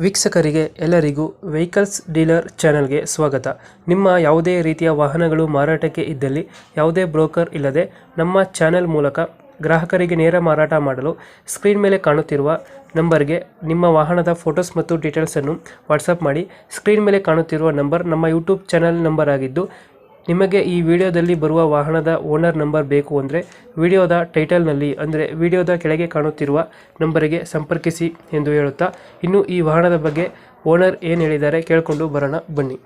ವೀಕ್ಷಕರಿಗೆ ಎಲ್ಲರಿಗೂ vehicles dealer ಚಾನೆಲ್ಗೆ ಸ್ವಾಗತ. ನಿಮ್ಮ ಯಾವುದೇ ರೀತಿಯ ವಾಹನಗಳು ಮಾರಾಟಕ್ಕೆ ಇದ್ದಲ್ಲಿ ಯಾವುದೇ ಬ್ರೋಕರ್ ಇಲ್ಲದೆ ನಮ್ಮ ಚಾನೆಲ್ ಮೂಲಕ ಗ್ರಾಹಕರಿಗೆ ನೇರ ಮಾರಾಟ ಮಾಡಲು ಸ್ಕ್ರೀನ್ ಮೇಲೆ ಕಾಣುತ್ತಿರುವ ನಂಬರ್ಗೆ ನಿಮ್ಮ ವಾಹನದ ಫೋಟೋಸ್ ಮತ್ತು ಡೀಟೇಲ್ಸನ್ನು ವಾಟ್ಸಪ್ ಮಾಡಿ. ಸ್ಕ್ರೀನ್ ಮೇಲೆ ಕಾಣುತ್ತಿರುವ ನಂಬರ್ ನಮ್ಮ ಯೂಟ್ಯೂಬ್ ಚಾನೆಲ್ ನಂಬರ್ ಆಗಿದ್ದು, ನಿಮಗೆ ಈ ವಿಡಿಯೋದಲ್ಲಿ ಬರುವ ವಾಹನದ ಓನರ್ ನಂಬರ್ ಬೇಕು ಅಂದರೆ ವಿಡಿಯೋದ ಟೈಟಲ್ನಲ್ಲಿ ಅಂದರೆ ವಿಡಿಯೋದ ಕೆಳಗೆ ಕಾಣುತ್ತಿರುವ ನಂಬರಿಗೆ ಸಂಪರ್ಕಿಸಿ ಎಂದು ಹೇಳುತ್ತಾ, ಇನ್ನು ಈ ವಾಹನದ ಬಗ್ಗೆ ಓನರ್ ಏನು ಹೇಳಿದ್ದಾರೆ ಕೇಳಿಕೊಂಡು ಬರೋಣ ಬನ್ನಿ.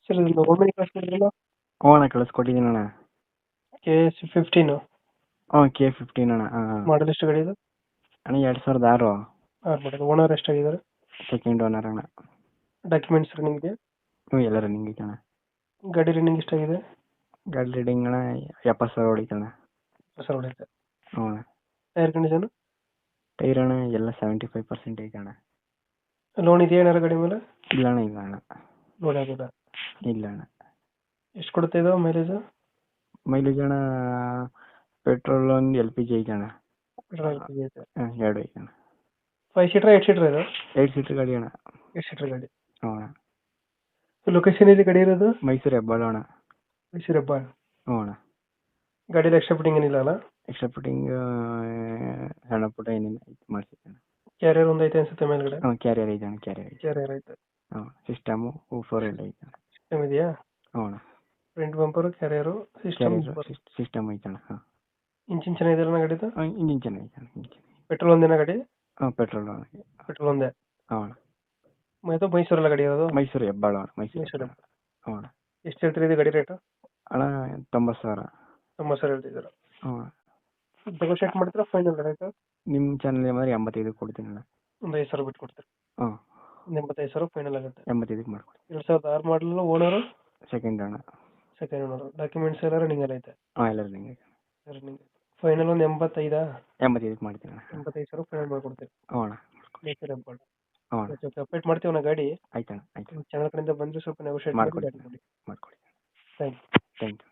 ಸರ್, ಇದು ಓಮಿನಿ ಕಳಿಸ್ಕೊಡಿದ್ರಲ್ಲ, ಅಣ್ಣ ಕಳಿಸ್ಕೊಟ್ಟಿದ್ದೀನಿ ಅಣ್ಣ. KS15 K15 ಅಣ್ಣ. ಮಾಡಲ್ ಎಷ್ಟು ಗಾಡಿ ಇದು? ಅಣ್ಣ 2006 ಮಾಡಲ್. ಓನರ್ ಎಷ್ಟಾಗಿದ್ದಾರೆ? ಸೆಕೆಂಡ್ ಓನರ್ ಅಣ್ಣ. ಡಾಕ್ಯುಮೆಂಟ್ಸ್ ರನ್ನಿಂಗ್ ಇದೆ? ಎಲ್ಲ ರನ್ನಿಂಗ್ ಐತೆ ಅಣ್ಣ. ಗಾಡಿ ರನ್ನಿಂಗ್ ಎಷ್ಟಾಗಿದೆ? ಗಾಡಿ ರೀಡಿಂಗ್ ಅಣ್ಣ 70,000 ಹೊಡಿತೆ ಅಣ್ಣ. ಸರ್ ಹೊಡೆಯುತ್ತೆ. ಹ್ಞೂ ಅಣ್ಣ. Tyre condition? ಟೈರ್ ಅಣ್ಣ ಎಲ್ಲ 75% ಐತೆ ಅಣ್ಣ. ಲೋನ್ ಇದೆಯಾ ಏನಾರು ಗಾಡಿ ಮೇಲೆ? ಇಲ್ಲ ಅಣ್ಣ, ಇಲ್ಲ ಅಣ್ಣ. ಲೋನ್ ಆಗೋದ? ಇಲ್ಲ ಅಣ್ಣ. ಎಷ್ಟು ಕೊಡುತ್ತೆ ಇದು ಮೈಲೇಜ್? ಮೈಲೇಜ್ ಅಣ್ಣ ಪೆಟ್ರೋಲ್ ಒಂದು LPG ಐತೆ ಅಣ್ಣ. ಐತೆ. ಎರಡು ಐತೆ ಅಣ್ಣ. 5 ಸೀಟರ್ 8 ಸೀಟರ್ ಇದು? 8 ಸೀಟ್ರ್ ಗಾಡಿ ಅಣ್ಣ. 8 ಸೀಟರ್ ಗಾಡಿ. ಹ್ಞೂ ಅಣ್ಣ. ಲೊಕೇಶನ್ ಇದೆ ಗಾಡಿ ಇರೋದು? ಮೈಸೂರು ಹೆಬ್ಬಾಳು ಅಣ್ಣ. ಮೈಸೂರು ಹೆಬ್ಬಾಳ. ಹ್ಞೂ ಅಣ್ಣ. ಗಾಡಿಯಲ್ಲಿ ಎಕ್ಸ್ಟ್ರಾ ಫಿಟ್ಟಿಂಗ್ ಏನಿಲ್ಲ ಅಲ್ಲ? ಎಕ್ಸ್ಟ್ರಾ ಫಿಟ್ಟಿಂಗ್ ಸಣ್ಣ ಪುಟ್ಟ ಏನೇನು ಮಾಡ್ಸಿದ್ದೆ ಅಣ್ಣ. ಕ್ಯಾರಿಯರ್ ಒಂದು ಐತೆ ಅನ್ಸುತ್ತೆ ಮೇಲ್ಗಡೆ? ಕ್ಯಾರಿಯರ್ ಐತೆ ಅಣ್ಣ. ಕ್ಯಾರಿಯರ್ ಐತೆ. ಕ್ಯಾರಿಯರ್ ಐತೆ. ಸಿಸ್ಟಮು ಊಫರ್ ಎಲ್ಲ ಐತೆ ಅಣ್ಣ. ಸಿಸ್ಟಮ್ ಇದೆಯಾ? ಹ್ಞೂ ಅಣ್ಣ. Front bumper, carrier, system. System ಐತೆ ಅಣ್ಣ. ಇಂಜಿನ್ ಚೆನ್ನಾಗಿದೆಯಲ್ಲ ಗಾಡಿದು? ಇಂಜಿನ್ ಚೆನ್ನಾಗೈತೆ ಅಣ್ಣ. ಪೆಟ್ರೋಲ್ ಒಂದೇನಾ ಗಾಡಿ? ಪೆಟ್ರೋಲ್ ಪೆಟ್ರೋಲ್ ಒಂದೇ. ಹ್ಞೂ ಅಣ್ಣ. ಮತ್ತು ಮೈಸೂರಲ್ಲ ಗಾಡಿ ಇರೋದು? ಮೈಸೂರು ಹೆಬ್ಬಾಳು ಅಣ್ಣ. ಮೈಸೂರು ಮೈಸೂರು. ಹ್ಞೂ ಅಣ್ಣ. ಎಷ್ಟು ಹೇಳ್ತೀರಿ ಇದು ಗಾಡಿ ರೇಟು? ಅಣ್ಣ 90,000. 90,000 ಹೇಳ್ತಿದ್ದೀರಾ? ಹ್ಞೂ. ನೆಗೋಷಿಯೇಟ್ ಮಾಡ್ತೀರಾ ಫೈನಲ್ ರೇಟು? ನಿಮ್ಮ ಚಾನಲ್ ಏನಾದ್ರೆ 85 ಕೊಡ್ತೀನಿ ಅಣ್ಣ. ಒಂದು 5,000 ಬಿಟ್ಟು ಕೊಡ್ತೀರಿ? ಹ್ಞೂ. ಒಂದು 85,000 ಫೈನಲ್ ಆಗುತ್ತೆ. 85 ಮಾಡ್ಕೊಡ್ತೀನಿ. 2006 ಮಾಡಲು. ಓನರು? ಸೆಕೆಂಡ್ ಅಣ್ಣ. Second owner. ಡಾಕ್ಯುಮೆಂಟ್ಸ್ ಎಲ್ಲ ರನ್ನಿಂಗ್ ಎಲ್ಲ ಐತೆ? ಎಲ್ಲ ರನ್ನಿಂಗ್ ಐತೆ. ರನ್ನಿಂಗ್. ಫೈನಲ್ ಒಂದು 85? 85 ಮಾಡ್ತೀನಿ ಅಣ್ಣ. 85,000 ಫೈನಲ್ ಮಾಡ್ಕೊಡ್ತೀರಿ? ಹ್ಞೂ ಅಣ್ಣ. ಮೈಸೂರು ಹೆಬ್ಬಾಳು. ಹ್ಞೂ ಅಣ್ಣ. ಅಪ್ಡೇಟ್ ಮಾಡ್ತೀವಿ ನಾ ಗಾಡಿ. ಆಯ್ತು ಅಣ್ಣ. ಆಯ್ತು. ಚಾನಲ್ ಕಡೆಯಿಂದ ಬಂದರೆ ಸ್ವಲ್ಪ ನೆಗೋಷಿಯೇಟ್ ಮಾಡಿ ಗಾಡಿ ಕೊಡಿ. ಮಾಡ್ಕೊಡಿ. Thank you. Thank you.